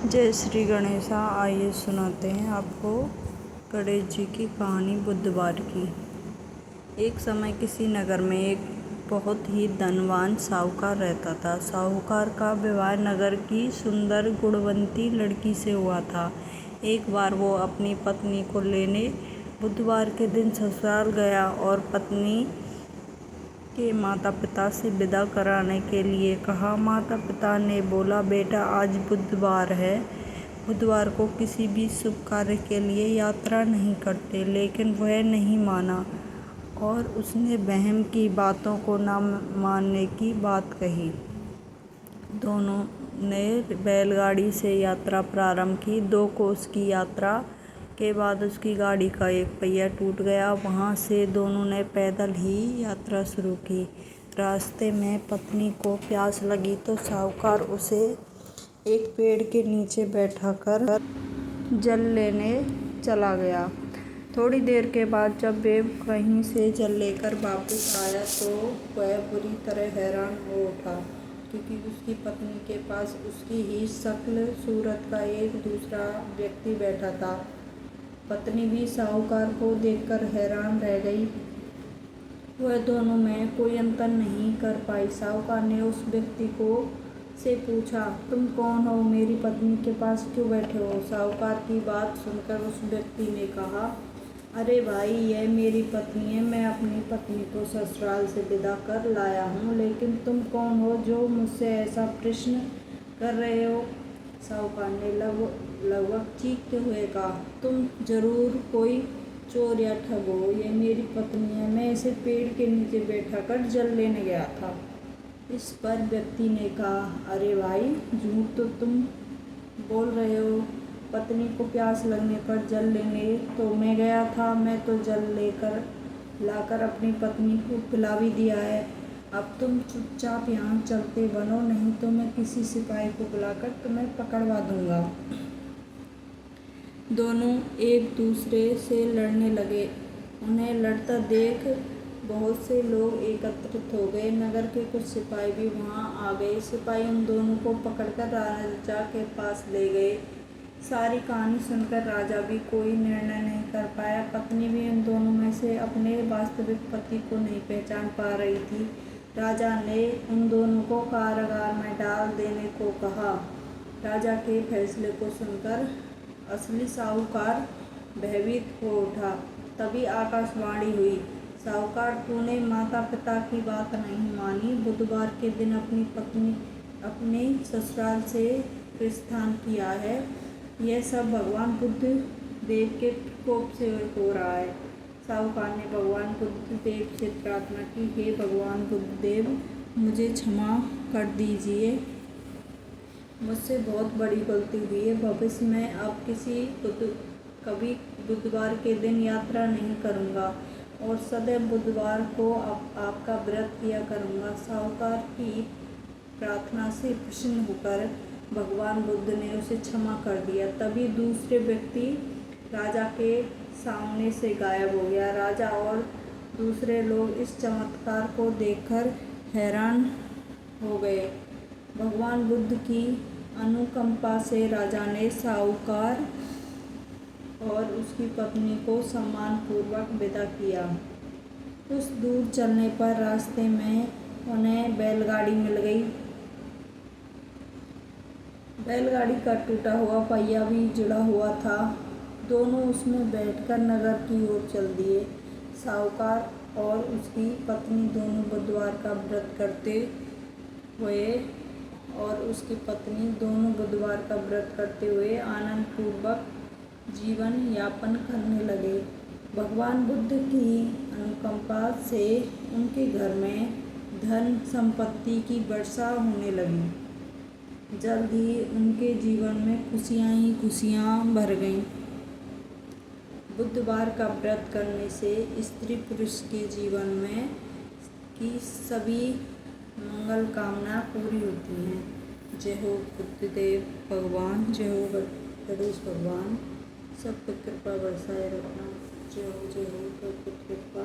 जय श्री गणेशा। आइए सुनाते हैं आपको गणेश जी की कहानी बुधवार की। एक समय किसी नगर में एक बहुत ही धनवान साहूकार रहता था। साहूकार का विवाह नगर की सुंदर गुणवंती लड़की से हुआ था। एक बार वो अपनी पत्नी को लेने बुधवार के दिन ससुराल गया और पत्नी के माता पिता से विदा कराने के लिए कहा। माता पिता ने बोला, बेटा आज बुधवार है, बुधवार को किसी भी शुभ कार्य के लिए यात्रा नहीं करते। लेकिन वह नहीं माना और उसने बहन की बातों को न मानने की बात कही। दोनों ने बैलगाड़ी से यात्रा प्रारंभ की। 2 कोस की यात्रा के बाद उसकी गाड़ी का एक पहिया टूट गया। वहाँ से दोनों ने पैदल ही यात्रा शुरू की। रास्ते में पत्नी को प्यास लगी तो साहूकार उसे एक पेड़ के नीचे बैठाकर जल लेने चला गया। थोड़ी देर के बाद जब वे कहीं से जल लेकर वापस आया तो वह बुरी तरह हैरान हो उठा, क्योंकि उसकी पत्नी के पास उसकी ही शक्ल सूरत का एक दूसरा व्यक्ति बैठा था। पत्नी भी साहूकार को देखकर हैरान रह गई। वह दोनों में कोई अंतर नहीं कर पाई। साहूकार ने उस व्यक्ति को से पूछा, तुम कौन हो? मेरी पत्नी के पास क्यों बैठे हो? साहूकार की बात सुनकर उस व्यक्ति ने कहा, अरे भाई, यह मेरी पत्नी है। मैं अपनी पत्नी को ससुराल से विदा कर लाया हूँ। लेकिन तुम कौन हो जो मुझसे ऐसा प्रश्न कर रहे हो? साहूकार ने लगभग चीखते हुए कहा, तुम जरूर कोई चोर या ठग हो। यह मेरी पत्नी है। मैं इसे पेड़ के नीचे बैठा कर जल लेने गया था। इस पर व्यक्ति ने कहा, अरे भाई, झूठ तो तुम बोल रहे हो। पत्नी को प्यास लगने पर जल लेने तो मैं गया था। मैं तो जल लाकर अपनी पत्नी को पिला भी दिया है। अब तुम चुपचाप यहाँ चलते बनो, नहीं तो मैं किसी सिपाही को बुलाकर तुम्हें पकड़वा दूंगा। दोनों एक दूसरे से लड़ने लगे। उन्हें लड़ता देख बहुत से लोग एकत्रित हो गए। नगर के कुछ सिपाही भी वहां आ गए। सिपाही उन दोनों को पकड़कर राजा के पास ले गए। सारी कहानी सुनकर राजा भी कोई निर्णय नहीं कर पाया। पत्नी भी इन दोनों में से अपने वास्तविक पति को नहीं पहचान पा रही थी। राजा ने उन दोनों को कारागार में डाल देने को कहा। राजा के फैसले को सुनकर असली साहूकार भयभीत हो उठा। तभी आकाशवाणी हुई, साहूकार, तूने माता पिता की बात नहीं मानी। बुधवार के दिन अपनी पत्नी अपने ससुराल से प्रस्थान किया है। यह सब भगवान बुद्ध देव के कोप से हो रहा है। साहूकार ने भगवान बुद्ध देव से प्रार्थना की, हे भगवान बुद्ध देव, मुझे क्षमा कर दीजिए। मुझसे बहुत बड़ी गलती हुई है। भविष्य में अब कभी बुधवार के दिन यात्रा नहीं करूँगा और सदैव बुधवार को आपका व्रत किया करूँगा। साहूकार की प्रार्थना से प्रसन्न होकर भगवान बुद्ध ने उसे क्षमा कर दिया। तभी दूसरे व्यक्ति राजा के सामने से गायब हो गया। राजा और दूसरे लोग इस चमत्कार को देखकर हैरान हो गए। भगवान बुद्ध की अनुकंपा से राजा ने साहूकार और उसकी पत्नी को सम्मानपूर्वक विदा किया। कुछ दूर चलने पर रास्ते में उन्हें बैलगाड़ी मिल गई। बैलगाड़ी का टूटा हुआ पहिया भी जुड़ा हुआ था। दोनों उसमें बैठकर नगर की ओर चल दिए। साहूकार और उसकी पत्नी दोनों बुधवार का व्रत करते हुए आनंद पूर्वक जीवन यापन करने लगे। भगवान बुद्ध की अनुकंपा से उनके घर में धन संपत्ति की वर्षा होने लगी। जल्द ही उनके जीवन में खुशियां ही खुशियां भर गईं। बुधवार का व्रत करने से स्त्री पुरुष के जीवन में की सभी मंगल कामना पूरी होती हैं। जय हो बुद्धदेव भगवान, जय हो गणेश भगवान, सब पे कृपा बरसाए रखना। जय हो प्रभु कृपा।